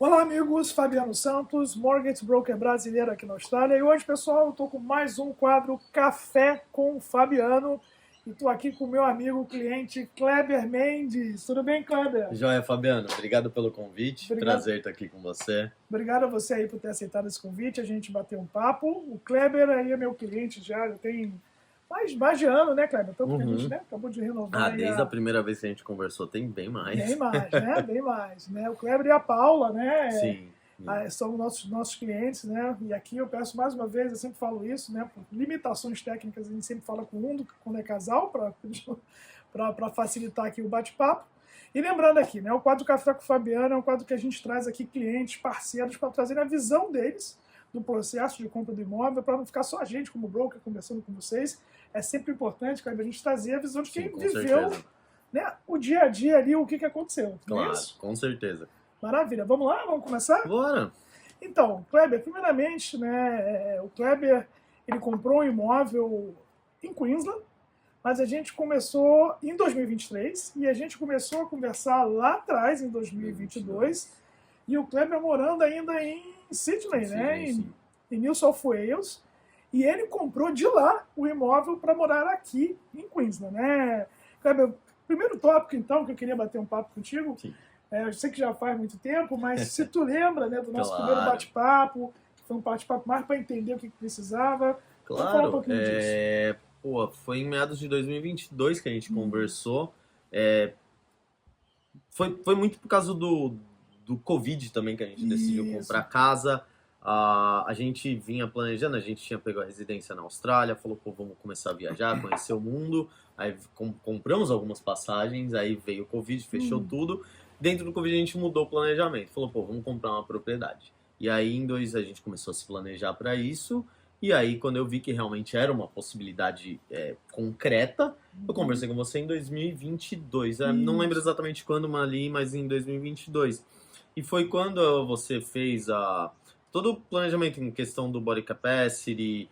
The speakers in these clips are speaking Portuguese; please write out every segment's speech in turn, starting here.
Olá, amigos. Fabiano Santos, mortgage broker brasileiro aqui na Austrália. E hoje, pessoal, eu estou com mais um quadro Café com o Fabiano. E estou aqui com o meu amigo, cliente Kleber Mendes. Tudo bem, Kleber? Joia, Fabiano. Obrigado pelo convite. Obrigado. Prazer estar aqui com você. Obrigado a você aí por ter aceitado esse convite. A gente bateu um papo. O Kleber aí é meu cliente já tem mais de ano, né, Kleber? Tanto que a gente acabou de renovar. Desde a primeira vez que a gente conversou, tem bem mais. Bem mais, né? Bem mais, né? O Kleber e a Paula, né? Sim. São nossos clientes, né? E aqui eu peço mais uma vez, eu sempre falo isso, né? Por limitações técnicas, a gente sempre fala com um quando é casal, para facilitar aqui o bate-papo. E lembrando aqui, né? O quadro Café com o Fabiano é um quadro que a gente traz aqui clientes, parceiros, para trazer a visão deles do processo de compra do imóvel, para não ficar só a gente como broker conversando com vocês. É sempre importante, Kleber, a gente trazer a visão de quem viveu, né, o dia a dia ali, o que aconteceu. Claro, com certeza. Maravilha. Vamos lá? Vamos começar? Bora! Então, Kleber, primeiramente, né, o Kleber, ele comprou um imóvel em Queensland, mas a gente começou em 2023 e a gente começou a conversar lá atrás, em 2022, e o Kleber morando ainda em Sydney, né, em New South Wales, e ele comprou de lá o imóvel para morar aqui em Queensland, né? Kleber, primeiro tópico, então, que eu queria bater um papo contigo, eu sei que já faz muito tempo, mas se tu lembra, né, do nosso primeiro bate-papo, que foi um bate-papo mais para entender o que precisava. Claro, falar um pouquinho disso. Foi em meados de 2022 que a gente conversou. Foi muito por causa do Covid também que a gente decidiu comprar casa. A gente vinha planejando, a gente tinha pego a residência na Austrália, falou, pô, vamos começar a viajar, conhecer o mundo. Aí compramos algumas passagens, aí veio o Covid, fechou tudo. Dentro do Covid a gente mudou o planejamento, falou, pô, vamos comprar uma propriedade. E aí a gente começou a se planejar para isso. E aí quando eu vi que realmente era uma possibilidade concreta, eu conversei com você em 2022. Não lembro exatamente quando, mas em 2022. E foi quando você fez todo o planejamento em questão do body capacity,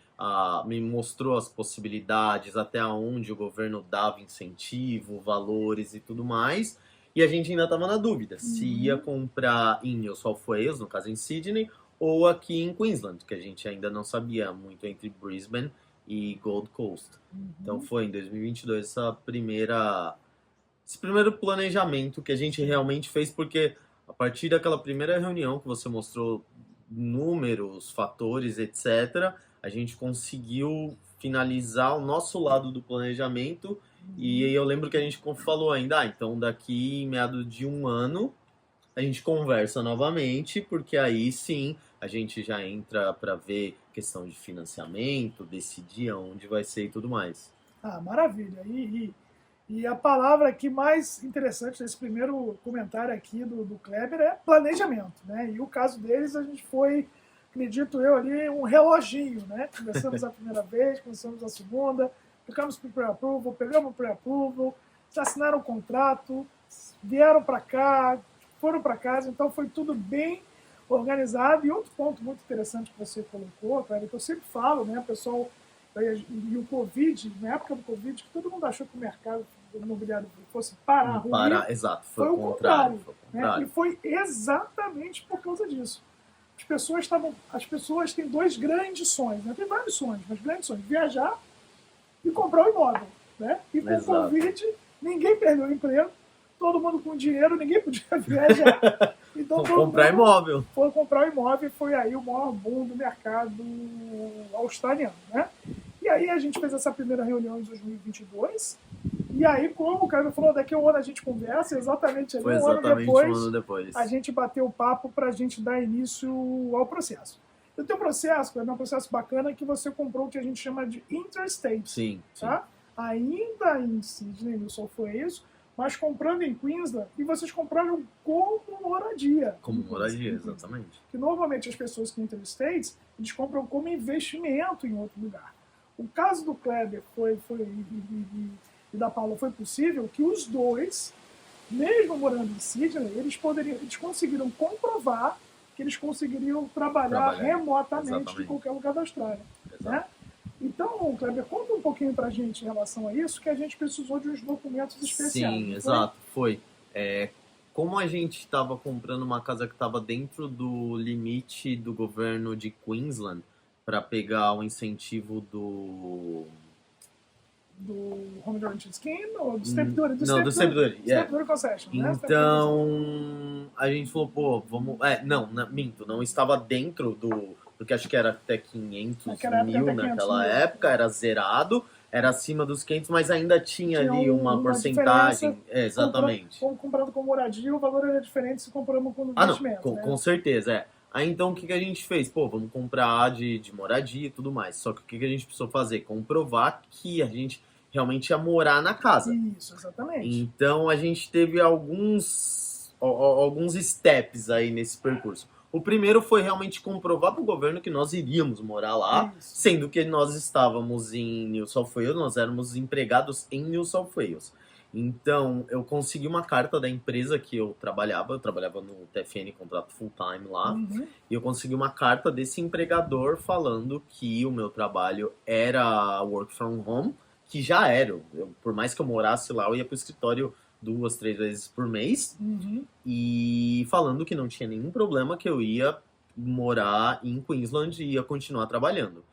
me mostrou as possibilidades, até onde o governo dava incentivo, valores e tudo mais. E a gente ainda estava na dúvida se ia comprar em New South Wales, no caso em Sydney, ou aqui em Queensland, que a gente ainda não sabia muito entre Brisbane e Gold Coast. Então foi em 2022 esse primeiro planejamento que a gente realmente fez, porque a partir daquela primeira reunião que você mostrou números, fatores, etc., a gente conseguiu finalizar o nosso lado do planejamento. E eu lembro que a gente falou ainda, então daqui em meados de um ano a gente conversa novamente, porque aí sim a gente já entra para ver questão de financiamento, decidir aonde vai ser e tudo mais. Maravilha. E a palavra aqui mais interessante desse primeiro comentário aqui do Kleber é planejamento, né? E o caso deles, a gente foi, acredito eu, ali um reloginho, né? Começamos a primeira vez, começamos a segunda, ficamos com pre-approval, pegamos o pre-approval, assinaram o contrato, vieram para cá, foram para casa, então foi tudo bem organizado. E outro ponto muito interessante que você colocou, cara, que eu sempre falo, né, pessoal, e o Covid, na época do Covid, que todo mundo achou que o mercado imobiliário fosse parar, exato, foi o contrário. Né? E foi exatamente por causa disso. As pessoas têm dois grandes sonhos, né? Tem vários sonhos, mas grandes sonhos: viajar e comprar um imóvel, né? E com o Covid, ninguém perdeu o emprego, todo mundo com dinheiro, ninguém podia viajar. Então comprar imóvel. Foi comprar o imóvel e foi aí o maior boom do mercado australiano, né? E aí a gente fez essa primeira reunião em 2022. E aí, como o Caio falou, daqui a um ano a gente conversa, exatamente ali, um ano depois, a gente bateu o papo para a gente dar início ao processo. E o teu processo, é um processo bacana que você comprou o que a gente chama de interstate. Sim. Tá? Ainda em Sydney, New South Wales, mas comprando em Queensland, e vocês compraram como moradia. Como moradia, exatamente. Que normalmente as pessoas que interstates, eles compram como investimento em outro lugar. O caso do Kleber e da Paula foi possível que os dois, mesmo morando em Sydney, eles conseguiram comprovar que eles conseguiriam trabalhar remotamente em qualquer lugar da Austrália. Né? Então, Kleber, conta um pouquinho pra gente em relação a isso, que a gente precisou de uns documentos especiais. Sim, exato. Foi. como a gente estava comprando uma casa que estava dentro do limite do governo de Queensland para pegar o incentivo do Home Guarantee Scheme ou do Stamp Duty? Não, do Stamp Duty, Stamp Duty Concession, né? Então, a gente falou, pô, vamos... minto, não estava dentro do... Porque acho que era até 500 mil naquela época, era zerado, era acima dos 500, mas ainda tinha ali uma porcentagem. Exatamente. Comprando com moradia, o valor era diferente se compramos com investimento. Não, com certeza, é. Aí então o que a gente fez? Pô, vamos comprar de moradia e tudo mais. Só que o que a gente precisou fazer? Comprovar que a gente realmente ia morar na casa. Isso, exatamente. Então a gente teve alguns steps aí nesse percurso. O primeiro foi realmente comprovar para o governo que nós iríamos morar lá, sendo que nós estávamos em New South Wales, nós éramos empregados em New South Wales. Então, eu consegui uma carta da empresa que eu trabalhava no TFN, contrato full-time lá, e eu consegui uma carta desse empregador falando que o meu trabalho era work from home, que já era. Por mais que eu morasse lá, eu ia para o escritório 2, 3 vezes por mês, e falando que não tinha nenhum problema, que eu ia morar em Queensland e ia continuar trabalhando.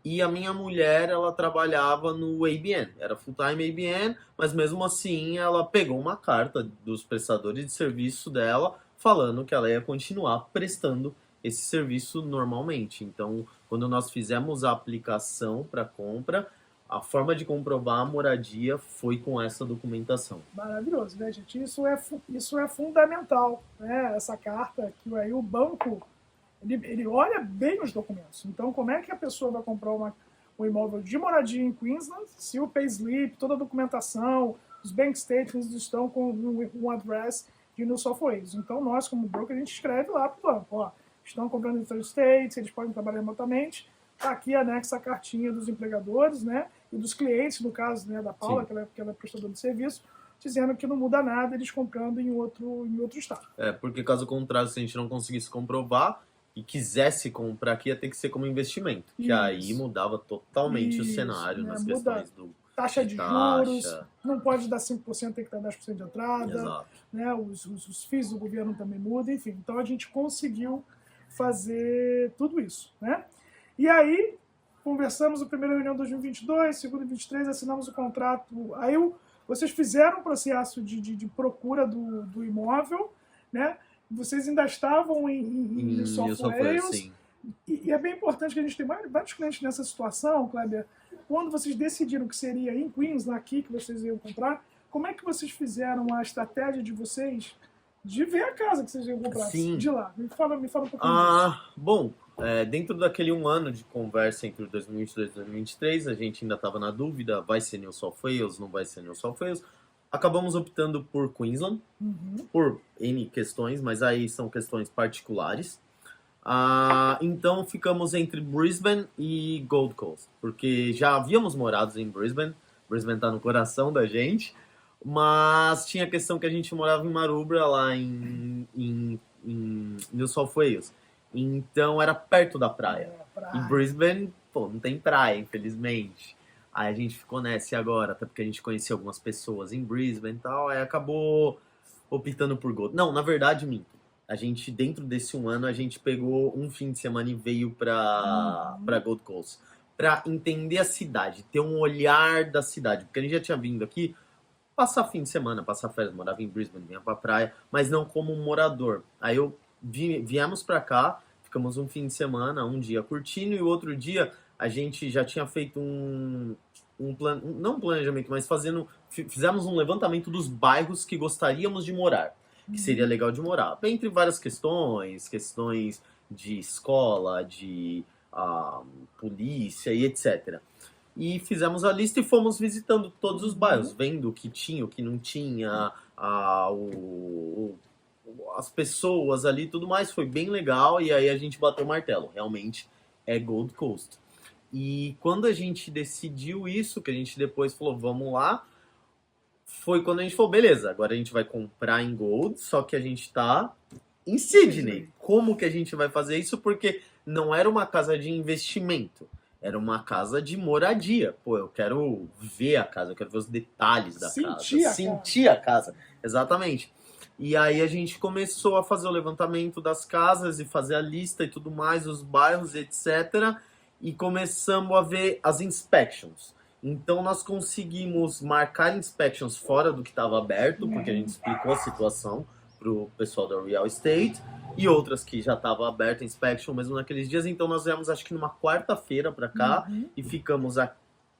E a minha mulher, ela trabalhava no ABN, era full-time ABN, mas mesmo assim ela pegou uma carta dos prestadores de serviço dela falando que ela ia continuar prestando esse serviço normalmente. Então, quando nós fizemos a aplicação para compra, a forma de comprovar a moradia foi com essa documentação. Maravilhoso, né, gente? Isso é fundamental, né? Essa carta que aí o banco ele olha bem os documentos. Então, como é que a pessoa vai comprar um imóvel de moradia em Queensland se o payslip, toda a documentação, os bank statements estão com um address de New South Wales? Então, nós, como broker, a gente escreve lá para o banco, ó, estão comprando em third states, eles podem trabalhar remotamente, está aqui anexa a cartinha dos empregadores, né, e dos clientes, no caso, né, da Paula, que ela é prestadora de serviço, dizendo que não muda nada eles comprando em outro estado. Porque caso contrário, se a gente não conseguisse comprovar e quisesse comprar aqui, ia ter que ser como investimento. Que aí mudava totalmente o cenário, né? Nas questões do taxa de juros, não pode dar 5%, tem que dar 10% de entrada. Exato. Né? Os FIIs do governo também mudam, enfim. Então a gente conseguiu fazer tudo isso, né? E aí, conversamos a primeira reunião de 2022, segunda em 2023, assinamos o contrato. Aí vocês fizeram o processo de procura do imóvel, né? Vocês ainda estavam em New South Wales. E é bem importante que a gente tenha vários clientes nessa situação, Kleber. Quando vocês decidiram que seria em Queensland, aqui, que vocês iam comprar, como é que vocês fizeram a estratégia de vocês de ver a casa que vocês iam comprar de lá? Me fala um pouquinho disso. Bom, dentro daquele 1 ano de conversa entre 2022 e 2023, a gente ainda estava na dúvida, vai ser New South Wales, não vai ser New South Wales. Acabamos optando por Queensland, por N questões, mas aí são questões particulares. Então ficamos entre Brisbane e Gold Coast, porque já havíamos morado em Brisbane. Brisbane está no coração da gente, mas tinha a questão que a gente morava em Maroubra, lá em New South Wales. Então era perto da praia. E Brisbane, não tem praia, infelizmente. Aí a gente ficou nessa agora, até porque a gente conhecia algumas pessoas em Brisbane e tal, aí acabou optando por Gold. Não, na verdade, minto. A gente, dentro desse 1 ano, a gente pegou um fim de semana e veio pra Gold Coast. Pra entender a cidade, ter um olhar da cidade. Porque a gente já tinha vindo aqui passar fim de semana, passar férias, morava em Brisbane, vinha pra praia, mas não como um morador. Aí viemos pra cá, ficamos um fim de semana, um dia curtindo, e o outro dia a gente já tinha feito não um planejamento, mas fizemos um levantamento dos bairros que gostaríamos de morar, que seria legal de morar. Entre várias questões de escola, de polícia e etc. E fizemos a lista e fomos visitando todos os bairros, vendo o que tinha, o que não tinha, as pessoas ali e tudo mais. Foi bem legal, e aí a gente bateu o martelo. Realmente é Gold Coast. E quando a gente decidiu isso, que a gente depois falou, vamos lá, foi quando a gente falou, beleza, agora a gente vai comprar em Gold, só que a gente tá em Sydney. Como que a gente vai fazer isso? Porque não era uma casa de investimento, era uma casa de moradia. Pô, eu quero ver a casa, eu quero ver os detalhes da casa, sentir a casa. Exatamente. E aí a gente começou a fazer o levantamento das casas e fazer a lista e tudo mais, os bairros, etc. E começamos a ver as inspections. Então nós conseguimos marcar inspections fora do que estava aberto, porque a gente explicou a situação para o pessoal da Real Estate, e outras que já estava aberta inspection mesmo naqueles dias. Então nós viemos acho que numa quarta-feira para cá e ficamos a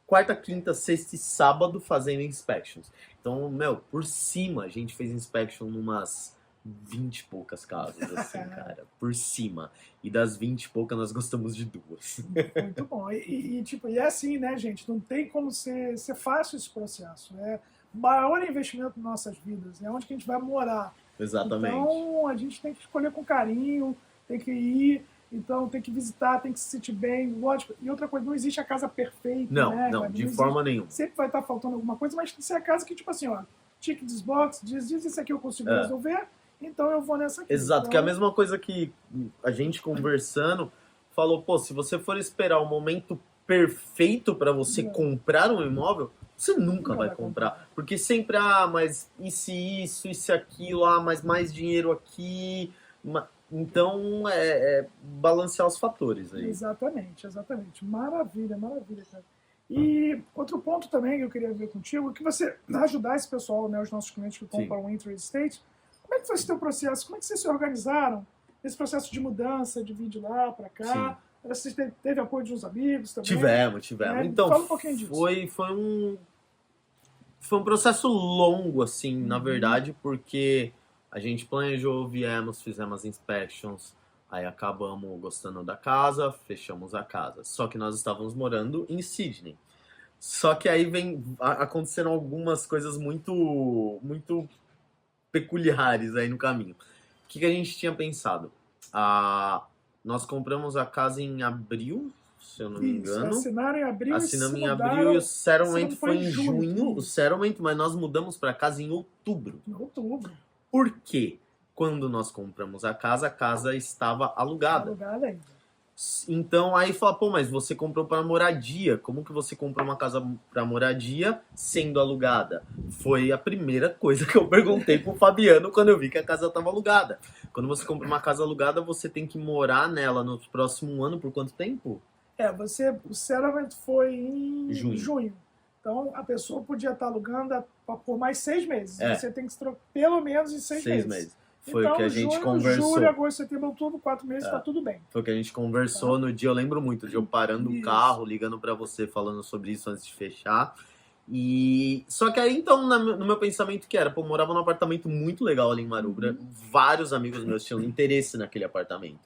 quarta, quinta, sexta e sábado fazendo inspections. Então, por cima a gente fez inspection numas 20 e poucas casas, assim, cara, por cima. E das 20 e poucas nós gostamos de 2. Muito bom. E é assim, né, gente? Não tem como ser fácil esse processo. É o maior investimento nas nossas vidas. É onde que a gente vai morar. Exatamente. Então, a gente tem que escolher com carinho, tem que ir, então tem que visitar, tem que se sentir bem, lógico. E outra coisa, não existe a casa perfeita, Não, né? não, de forma nenhuma. Sempre vai estar faltando alguma coisa, mas tem que ser a casa que, tipo assim, ó, tique this box, diz isso aqui eu consigo resolver, então eu vou nessa aqui. Exato, então... que é a mesma coisa que a gente conversando falou, pô, se você for esperar o momento perfeito para você comprar um imóvel, você nunca vai comprar. Porque sempre, mas e se isso, e se aquilo, mas mais dinheiro aqui. Então, é balancear os fatores aí. Exatamente. Maravilha, cara. E outro ponto também que eu queria ver contigo, é que você ajudar esse pessoal, né, os nossos clientes que compram o Interest Estate, como é que foi esse teu processo? Como é que vocês se organizaram nesse processo de mudança, de vir de lá para cá? Você teve apoio de uns amigos também? Tivemos. Então, fala um pouquinho disso. Foi um processo longo, assim, na verdade, porque a gente planejou, fizemos as inspections, aí acabamos gostando da casa, fechamos a casa. Só que nós estávamos morando em Sydney. Só que aí aconteceram algumas coisas muito, muito peculiares aí no caminho. O que a gente tinha pensado? Nós compramos a casa em abril, se eu não me engano. Assinaram em abril. Assinamos em abril e o settlement foi em junho. O settlement, mas nós mudamos para casa em outubro. Por quê? Quando nós compramos a casa estava alugada. Alugada ainda. Então aí fala, pô, mas você comprou para moradia. Como que você comprou uma casa para moradia sendo alugada? Foi a primeira coisa que eu perguntei pro Fabiano quando eu vi que a casa estava alugada. Quando você compra uma casa alugada, você tem que morar nela no próximo ano por quanto tempo? O settlement foi em junho. Então, a pessoa podia estar alugando por mais 6 meses. Você tem que se trocar pelo menos em 6 meses. Foi então, o que a gente conversou. Julho, agosto, setembro, outubro, 4 meses, tá tudo bem. Foi o que a gente conversou no dia, eu lembro muito, de eu parando o carro, ligando pra você, falando sobre isso antes de fechar. E só que aí, então, no meu pensamento que era, eu morava num apartamento muito legal ali em Maroubra, vários amigos meus tinham interesse naquele apartamento.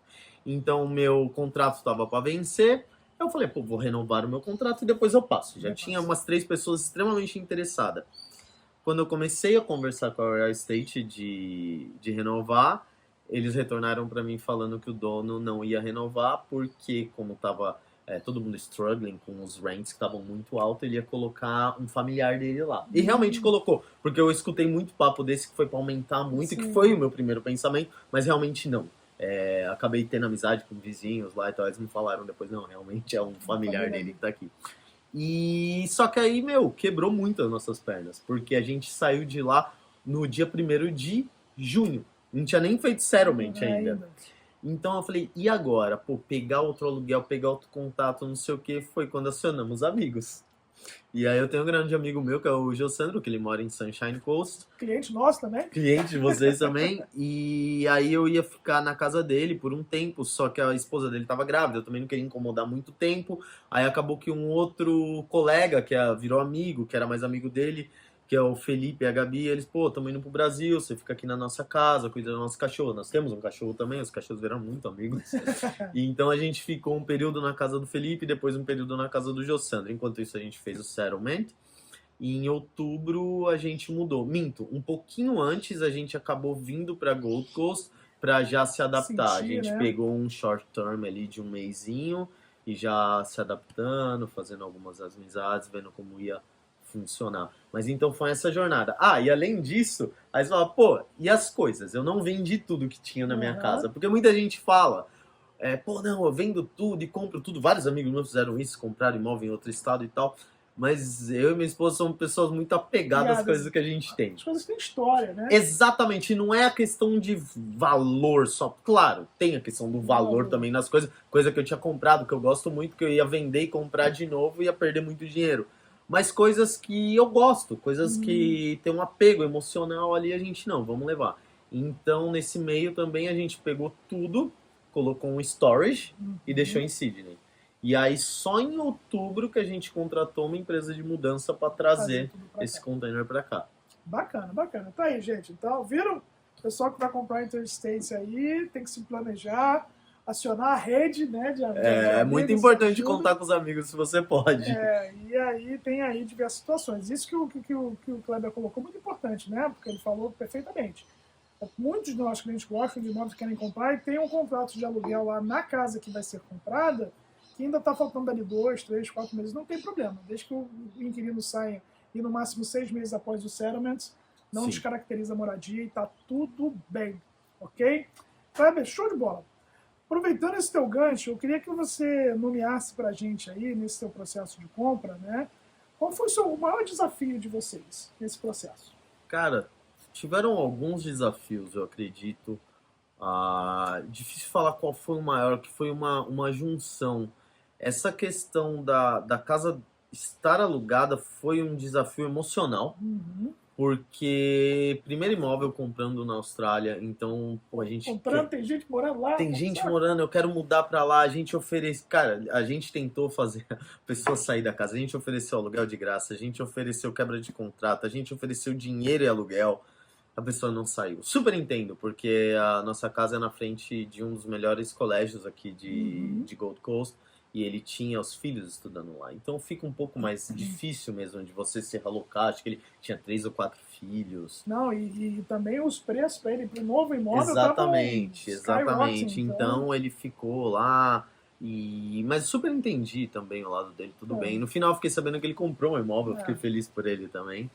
Então, o meu contrato estava para vencer, eu falei, vou renovar o meu contrato e depois eu passo. Já tinha umas 3 pessoas extremamente interessadas. Quando eu comecei a conversar com a Real Estate de renovar, eles retornaram para mim falando que o dono não ia renovar porque, como estava todo mundo struggling com os rents que estavam muito altos, ele ia colocar um familiar dele lá. E realmente colocou, porque eu escutei muito papo desse que foi para aumentar muito, que foi o meu primeiro pensamento, mas realmente não. Acabei tendo amizade com vizinhos lá e tal, eles me falaram depois, não, realmente é um familiar dele que tá aqui. E só que aí, quebrou muito as nossas pernas, porque a gente saiu de lá no dia 1º de junho. Não tinha nem feito settlement ainda. Então eu falei, e agora? Pegar outro aluguel, pegar outro contato, não sei o que, foi quando acionamos amigos. E aí eu tenho um grande amigo meu, que é o Josandro, que ele mora em Sunshine Coast. Cliente nosso também. Cliente de vocês também. E aí eu ia ficar na casa dele por um tempo, só que a esposa dele estava grávida, eu também não queria incomodar muito tempo. Aí acabou que um outro colega, que virou amigo, que era mais amigo dele, que é o Felipe e a Gabi, eles, estamos indo pro Brasil, você fica aqui na nossa casa, cuida do nosso cachorro. Nós temos um cachorro também, os cachorros vieram muito amigos. E então a gente ficou um período na casa do Felipe, depois um período na casa do Josandro. Enquanto isso a gente fez o settlement. E em outubro a gente mudou. Um pouquinho antes a gente acabou vindo para Gold Coast para já se adaptar. A gente pegou um short term ali de um mesinho e já se adaptando, fazendo algumas amizades, vendo como ia funcionar. Mas então foi essa jornada. E além disso, aí você fala, e as coisas? Eu não vendi tudo que tinha na minha casa. Porque muita gente fala, não, eu vendo tudo e compro tudo. Vários amigos meus fizeram isso, compraram imóvel em outro estado e tal. Mas eu e minha esposa somos pessoas muito apegadas às coisas que a gente tem. As coisas têm história, né? Exatamente, não é a questão de valor só. Claro, tem a questão do valor também nas coisas. Coisa que eu tinha comprado, que eu gosto muito, que eu ia vender e comprar de novo e ia perder muito dinheiro. Mas coisas que eu gosto, coisas que tem um apego emocional ali, a gente não, vamos levar. Então, nesse meio também a gente pegou tudo, colocou um storage e deixou em Sydney. E aí, só em outubro que a gente contratou uma empresa de mudança para trazer esse container para cá. Bacana, bacana. Tá aí, gente. Então, viram? O pessoal que vai comprar Interstates aí tem que se planejar, acionar a rede, né? É muito importante contar com os amigos se você pode. E aí tem aí diversas situações. Isso que o Kleber colocou muito importante, né? Porque ele falou perfeitamente. Muitos de nós clientes gostam de imóveis que querem comprar e tem um contrato de aluguel lá na casa que vai ser comprada que ainda está faltando ali 2, 3, 4 meses. Não tem problema. Desde que o inquilino saia e no máximo 6 meses após o settlement, não descaracteriza a moradia e está tudo bem. Ok? Kleber, show de bola. Aproveitando esse teu gancho, eu queria que você nomeasse para a gente aí, nesse teu processo de compra, né? Qual foi o maior desafio de vocês nesse processo? Cara, tiveram alguns desafios, eu acredito. Difícil falar qual foi o maior, que foi uma junção. Essa questão da casa estar alugada foi um desafio emocional, porque primeiro imóvel comprando na Austrália, então a gente... Comprando, tem gente morando lá. Tem gente morando, eu quero mudar pra lá, a gente oferece... Cara, a gente tentou fazer a pessoa sair da casa, a gente ofereceu aluguel de graça, a gente ofereceu quebra de contrato, a gente ofereceu dinheiro e aluguel, a pessoa não saiu. Super entendo, porque a nossa casa é na frente de um dos melhores colégios aqui de Gold Coast, e ele tinha os filhos estudando lá. Então fica um pouco mais difícil mesmo de você se realocar. Acho que ele tinha 3 ou 4 filhos. Não, e também os preços para ele, para o novo imóvel... Exatamente. Então ele ficou lá... Mas super entendi também o lado dele, tudo bem. No final eu fiquei sabendo que ele comprou um imóvel, fiquei feliz por ele também.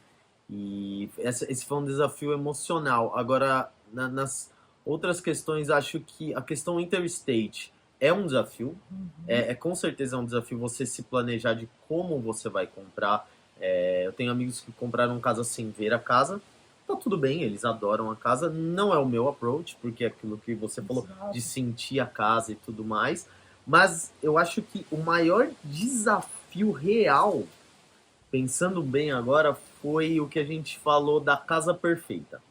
E esse foi um desafio emocional. Agora, nas outras questões, acho que a questão interstate é um desafio. Com certeza é um desafio você se planejar de como você vai comprar. Eu tenho amigos que compraram casa sem ver a casa. Tá tudo bem, eles adoram a casa. Não é o meu approach, porque é aquilo que você falou, de sentir a casa e tudo mais. Mas eu acho que o maior desafio real, pensando bem agora, foi o que a gente falou da casa perfeita.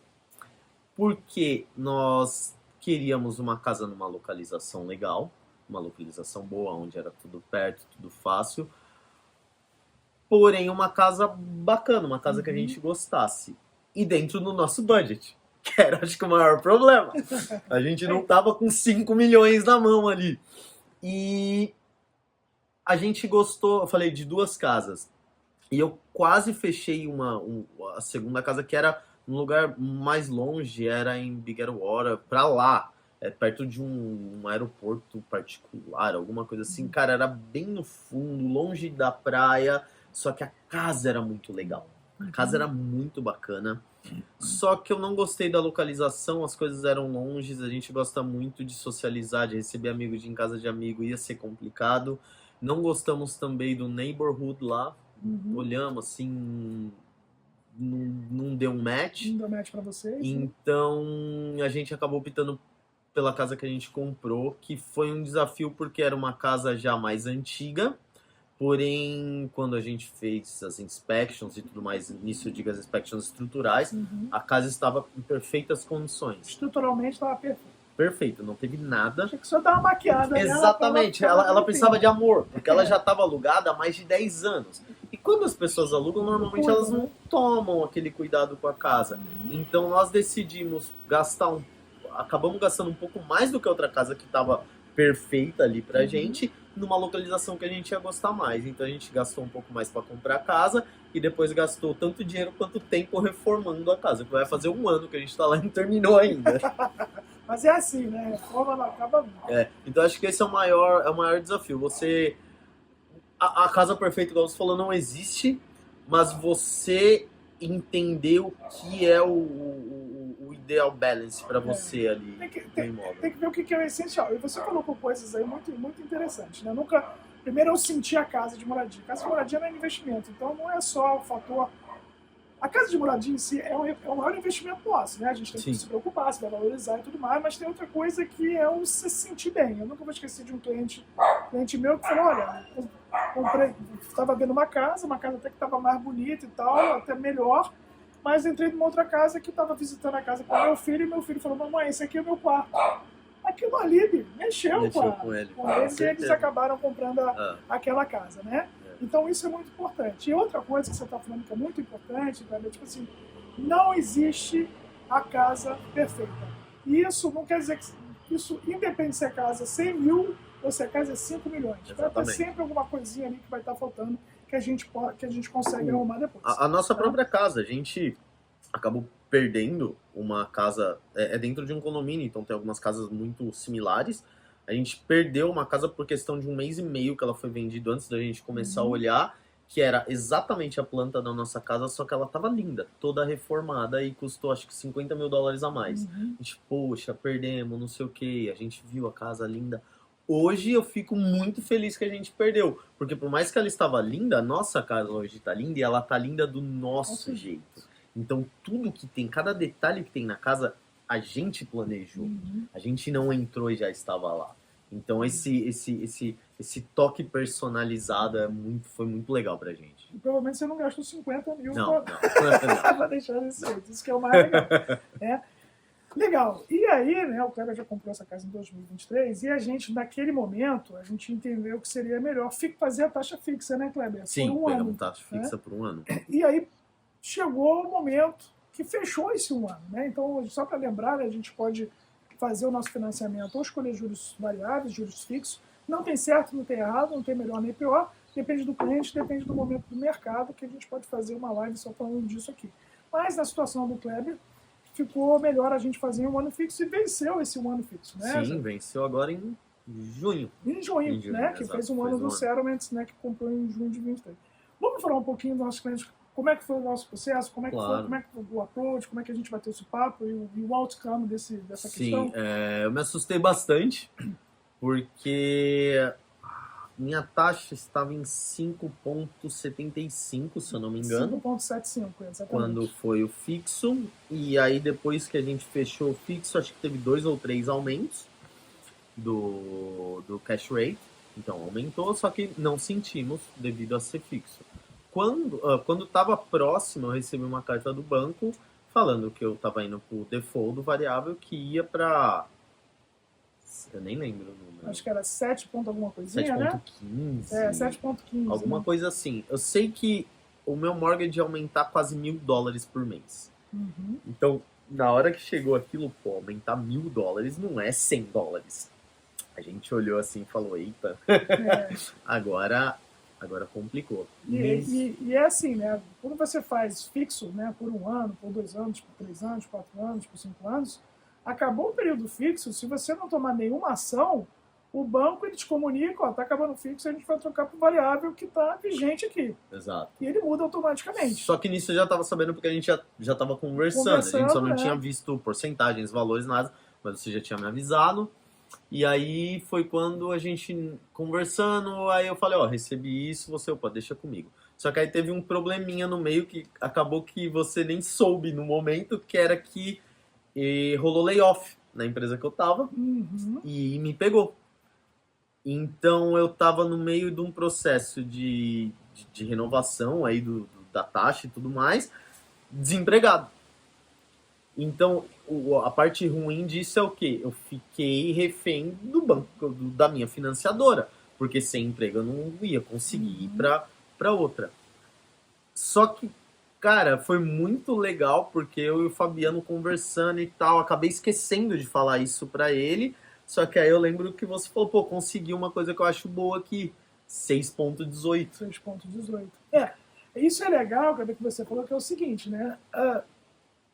Porque nós queríamos uma casa numa localização legal, uma localização boa, onde era tudo perto, tudo fácil. Porém, uma casa bacana, uma casa que a gente gostasse. E dentro do nosso budget, que era, acho que, o maior problema. A gente não tava com 5 milhões na mão ali. E a gente gostou, eu falei, de 2 casas. E eu quase fechei a segunda casa, que era um lugar mais longe, era em Biggera, pra lá. Perto de um aeroporto particular, alguma coisa assim. Cara, era bem no fundo, longe da praia, só que a casa era muito legal. A casa era muito bacana. Só que eu não gostei da localização, as coisas eram longe, a gente gosta muito de socializar, de receber amigos em casa de amigo, ia ser complicado. Não gostamos também do neighborhood lá. Olhamos assim, não deu um match. Não deu match pra vocês. Então a gente acabou optando pela casa que a gente comprou, que foi um desafio porque era uma casa já mais antiga. Porém, quando a gente fez as inspections e tudo mais, nisso eu digo as inspections estruturais, a casa estava em perfeitas condições. Estruturalmente estava perfeito. Perfeito, não teve nada. Tinha que só dar uma maquiada. Exatamente, ela precisava de amor, porque ela já estava alugada há mais de 10 anos. E quando as pessoas alugam, normalmente elas não tomam aquele cuidado com a casa. Então nós decidimos acabamos gastando um pouco mais do que a outra casa que estava perfeita ali pra gente, numa localização que a gente ia gostar mais. Então a gente gastou um pouco mais para comprar a casa e depois gastou tanto dinheiro quanto tempo reformando a casa. Que vai fazer 1 ano que a gente tá lá e não terminou ainda. Mas é assim, né? Reforma não acaba nunca. Então acho que esse é o maior desafio. A casa perfeita, igual você falou, não existe, mas você entender o que é o ideal balance para você ali no imóvel. Tem que ver o que é o essencial. E você colocou coisas aí muito, muito interessantes, né? Primeiro, eu senti a casa de moradia. A casa de moradia não é investimento, então não é só o fator... A casa de moradia em si é o maior investimento nosso, né? A gente tem que se preocupar, se vai valorizar e tudo mais, mas tem outra coisa que é o se sentir bem. Eu nunca vou esquecer de um cliente meu que falou, olha, eu comprei, estava vendo uma casa até que estava mais bonita e tal, até melhor, mas entrei numa outra casa que estava visitando a casa com meu filho, e meu filho falou, mamãe, esse aqui é o meu quarto. Aquilo ali mexeu com eles, e eles acabaram comprando aquela casa, né? Então isso é muito importante. E outra coisa que você está falando que é muito importante, é tipo assim, não existe a casa perfeita. E isso não quer dizer que isso independe se a casa é 100 mil ou se a casa é 5 milhões. Vai ter sempre alguma coisinha ali que vai estar faltando que a gente consegue arrumar depois. A nossa própria casa, a gente acabou perdendo uma casa, dentro de um condomínio, então tem algumas casas muito similares. A gente perdeu uma casa por questão de 1 mês e meio que ela foi vendida antes da gente começar a olhar, que era exatamente a planta da nossa casa, só que ela tava linda, toda reformada e custou acho que $50 mil a mais. A gente, poxa, perdemos, não sei o que, a gente viu a casa linda. Hoje eu fico muito feliz que a gente perdeu, porque por mais que ela estava linda, a nossa casa hoje tá linda e ela tá linda do nosso jeito. Então tudo que tem, cada detalhe que tem na casa, a gente planejou. A gente não entrou e já estava lá. Então esse toque personalizado foi muito legal pra gente. E provavelmente você não gastou 50 mil não. pra deixar desse jeito. Isso que é o mais legal. Né? Legal. E aí, né, o Kleber já comprou essa casa em 2023 e a gente, naquele momento, a gente entendeu que seria melhor fazer a taxa fixa, né, Kleber? Sim, por pegamos taxa fixa por um ano. E aí chegou o momento que fechou esse 1 ano, né? Então, só para lembrar, né, a gente pode fazer o nosso financiamento ou escolher juros variáveis, juros fixos. Não tem certo, não tem errado, não tem melhor nem pior. Depende do cliente, depende do momento do mercado, que a gente pode fazer uma live só falando disso aqui. Mas na situação do Kleber, ficou melhor a gente fazer um ano fixo e venceu esse 1 ano fixo, né? Sim, venceu agora em junho. Em junho, né? Que fez um ano do Settlements, né? Que comprou em junho de 23. Vamos falar um pouquinho dos nossos clientes. Como é que foi o nosso processo, como é que foi, como é que foi o approach, como é que a gente bateu esse papo e o outcome dessa questão? Sim, eu me assustei bastante, porque minha taxa estava em 5,75, se eu não me engano. 5,75, exatamente. Quando foi o fixo, e aí depois que a gente fechou o fixo, acho que teve 2 ou 3 aumentos do cash rate. Então aumentou, só que não sentimos devido a ser fixo. Quando estava próximo, eu recebi uma carta do banco falando que eu estava indo para o default do variável que ia para... Eu nem lembro o número. Acho que era 7 ponto alguma coisinha, 7,15. né? 7,15. Alguma coisa assim. Eu sei que o meu mortgage ia aumentar quase $1.000 por mês. Então, na hora que chegou aquilo, aumentar $1.000 não é $100. A gente olhou assim e falou, eita, agora complicou. E é assim, né? Quando você faz fixo, né, por 1 ano, por 2 anos, por 3 anos, 4 anos, por 5 anos, acabou o período fixo, se você não tomar nenhuma ação, o banco ele te comunica, tá acabando o fixo, a gente vai trocar por variável que tá vigente aqui. Exato. E ele muda automaticamente. Só que nisso eu já estava sabendo porque a gente já estava conversando. A gente só não tinha visto porcentagens, valores, nada, mas você já tinha me avisado. E aí foi quando a gente conversando, aí eu falei, recebi isso, você, deixa comigo. Só que aí teve um probleminha no meio que acabou que você nem soube no momento, que era que rolou layoff na empresa que eu tava e me pegou. Então eu tava no meio de um processo de renovação aí da taxa e tudo mais, desempregado. Então, a parte ruim disso é o quê? Eu fiquei refém do banco, da minha financiadora, porque sem emprego eu não ia conseguir ir pra outra. Só que, cara, foi muito legal, porque eu e o Fabiano conversando e tal, acabei esquecendo de falar isso pra ele, só que aí eu lembro que você falou, consegui uma coisa que eu acho boa aqui, 6,18. 6,18. Isso é legal, que você falou, que é o seguinte, né?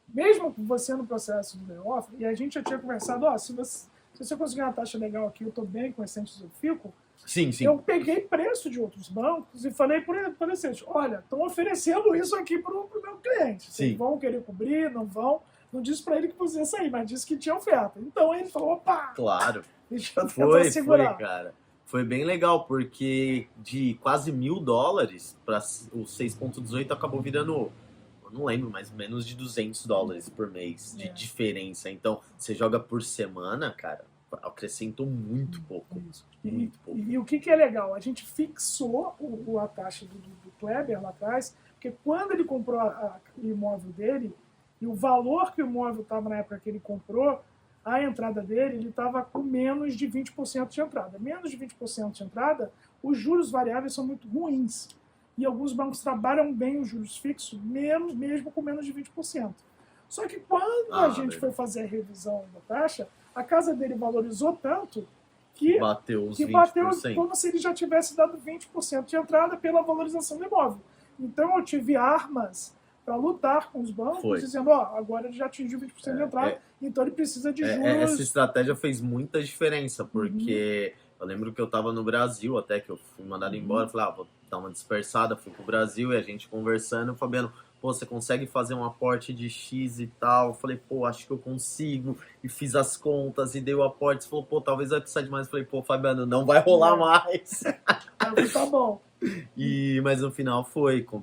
Mesmo você no processo de layoff, e a gente já tinha conversado, se você conseguir uma taxa legal aqui, eu estou bem com essências eu fico. Sim. Eu peguei preço de outros bancos e falei por eles, olha, estão oferecendo isso aqui para o meu cliente. Vocês vão querer cobrir, não vão? Não disse para ele que você ia sair, mas disse que tinha oferta. Então ele falou, opa! Claro. Deixa eu segurar. Foi, cara. Foi bem legal, porque de quase $1.000 para o 6,18 acabou virando, eu não lembro, mas menos de $200 por mês de diferença. Então, você joga por semana, cara, acrescentou muito pouco. Isso. Muito pouco. E o que é legal? A gente fixou a taxa do Kleber lá atrás, porque quando ele comprou o imóvel dele, e o valor que o imóvel estava na época que ele comprou, a entrada dele, ele estava com menos de 20% de entrada. Menos de 20% de entrada, os juros variáveis são muito ruins. E alguns bancos trabalham bem os juros fixos, mesmo com menos de 20%. Só que quando a gente foi fazer a revisão da taxa, a casa dele valorizou tanto que bateu os 20%. Bateu como se ele já tivesse dado 20% de entrada pela valorização do imóvel. Então eu tive armas para lutar com os bancos, dizendo, agora ele já atingiu 20% de entrada, então ele precisa de juros. Essa estratégia fez muita diferença, porque eu lembro que eu estava no Brasil, até que eu fui mandado embora, falei, vou dar uma dispersada, fui pro Brasil, e a gente conversando, Fabiano, pô, você consegue fazer um aporte de X e tal? Eu falei, pô, acho que eu consigo, e fiz as contas, e dei o aporte, você falou, pô, talvez vai precisar de mais, eu falei, pô, Fabiano, não vai rolar mais. Tá bom. Mas no final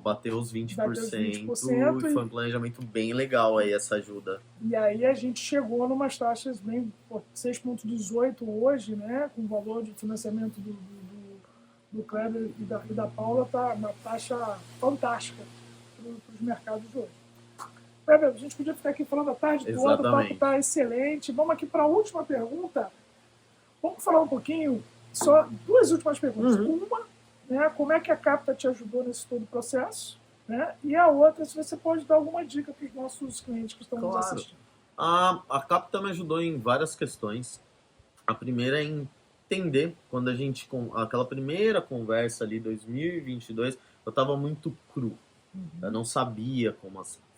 bateu os 20%, e foi um planejamento bem legal aí, essa ajuda. E aí a gente chegou numas taxas bem, 6,18 hoje, né, com o valor de financiamento do Kleber e da Paula, tá uma taxa fantástica para os mercados de hoje. Kleber, a gente podia ficar aqui falando a tarde toda, o papo está excelente. Vamos aqui para a última pergunta. Vamos falar um pouquinho, só duas últimas perguntas. Uma, né, como é que a Capta te ajudou nesse todo o processo? Né? E a outra, se você pode dar alguma dica para os nossos clientes que estão nos assistindo. A Capta me ajudou em várias questões. A primeira é entender, quando a gente, aquela primeira conversa ali, 2022, eu estava muito cru. Eu não sabia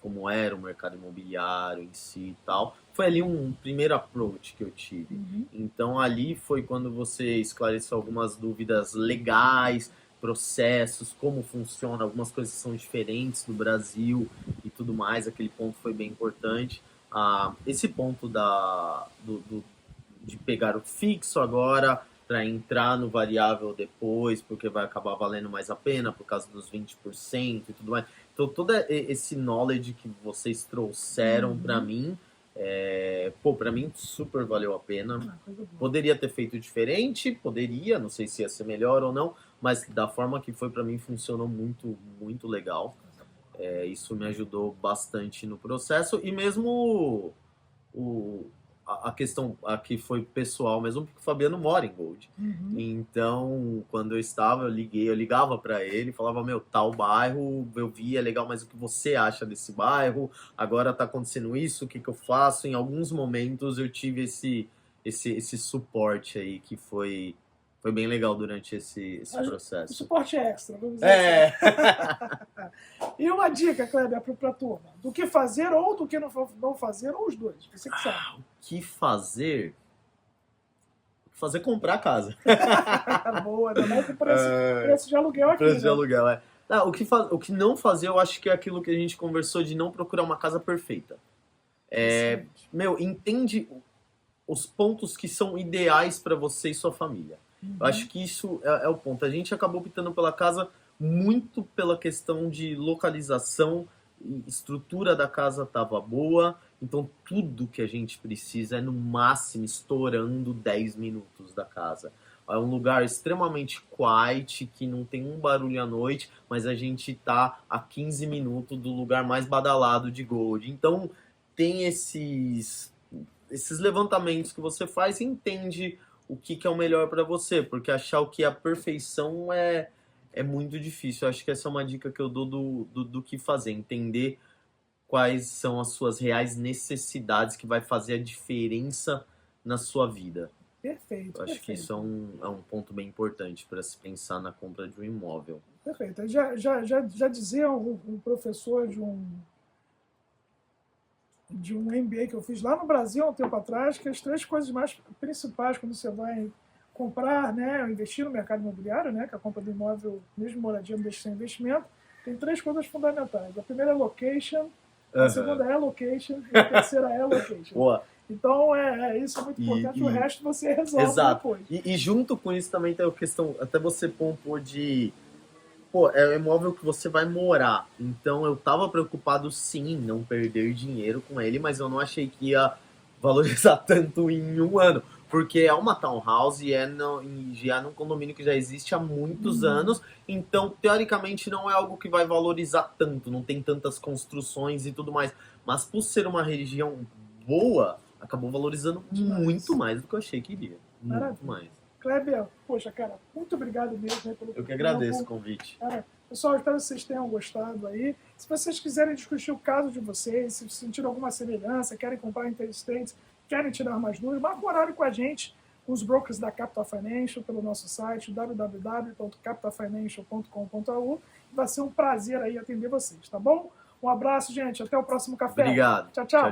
como era o mercado imobiliário em si e tal. Foi ali um primeiro approach que eu tive. Então ali foi quando você esclareceu algumas dúvidas legais, processos, como funciona, algumas coisas são diferentes no Brasil e tudo mais. Aquele ponto foi bem importante. Esse ponto de pegar o fixo agora para entrar no variável depois, porque vai acabar valendo mais a pena por causa dos 20% e tudo mais. Então, todo esse knowledge que vocês trouxeram para mim, para mim super valeu a pena. Poderia ter feito diferente, poderia, não sei se ia ser melhor ou não, mas da forma que foi para mim funcionou muito, muito legal. Isso me ajudou bastante no processo e mesmo a questão aqui foi pessoal mesmo, porque o Fabiano mora em Gold. Então, quando eu ligava para ele, falava, tal bairro, eu vi, é legal, mas o que você acha desse bairro? Agora tá acontecendo isso, o que eu faço? Em alguns momentos eu tive esse suporte aí, que foi bem legal durante esse processo. Suporte extra, vamos dizer assim. E uma dica, Kleber, para a turma. Do que fazer ou do que não fazer, ou os dois. Você que sabe. O que fazer? Comprar casa. Boa, ainda mais com preço de aluguel aqui. Preço de aluguel, o que não fazer, eu acho que é aquilo que a gente conversou de não procurar uma casa perfeita. Entende os pontos que são ideais para você e sua família. Eu acho que isso é o ponto. A gente acabou optando pela casa muito pela questão de localização, estrutura da casa estava boa, então tudo que a gente precisa é no máximo estourando 10 minutos da casa. É um lugar extremamente quiet, que não tem um barulho à noite, mas a gente tá a 15 minutos do lugar mais badalado de Gold. Então tem esses levantamentos que você faz e entende o que é o melhor para você, porque achar o que é a perfeição é muito difícil. Eu acho que essa é uma dica que eu dou do que fazer, entender quais são as suas reais necessidades que vai fazer a diferença na sua vida. Perfeito. Eu acho que isso é um ponto bem importante para se pensar na compra de um imóvel. Perfeito. Já dizia um professor de um MBA que eu fiz lá no Brasil há um tempo atrás, que as três coisas mais principais quando você vai comprar, né, investir no mercado imobiliário, né, que a compra do imóvel, mesmo moradia, não deixa de ser investimento, tem três coisas fundamentais. A primeira é location, a segunda é location e a terceira é location. Boa. Então, isso é muito importante, o resto você resolve depois. E junto com isso também tem a questão, até você pontuou de, pô, é um imóvel que você vai morar. Então eu tava preocupado sim em não perder dinheiro com ele, mas eu não achei que ia valorizar tanto em um ano. Porque é uma townhouse e já é num condomínio que já existe há muitos anos. Então, teoricamente, não é algo que vai valorizar tanto. Não tem tantas construções e tudo mais. Mas por ser uma região boa, acabou valorizando muito mais do que eu achei que iria. Muito mais. Kleber, poxa, cara, muito obrigado mesmo pelo Eu que agradeço o convite. Cara, pessoal, espero que vocês tenham gostado aí. Se vocês quiserem discutir o caso de vocês, se sentiram alguma semelhança, querem comprar Interestates, querem tirar mais dúvidas, marca um horário com a gente, com os brokers da Capital Financial, pelo nosso site www.capitalfinancial.com.au. Vai ser um prazer aí atender vocês, tá bom? Um abraço, gente. Até o próximo café. Obrigado. Tchau, tchau.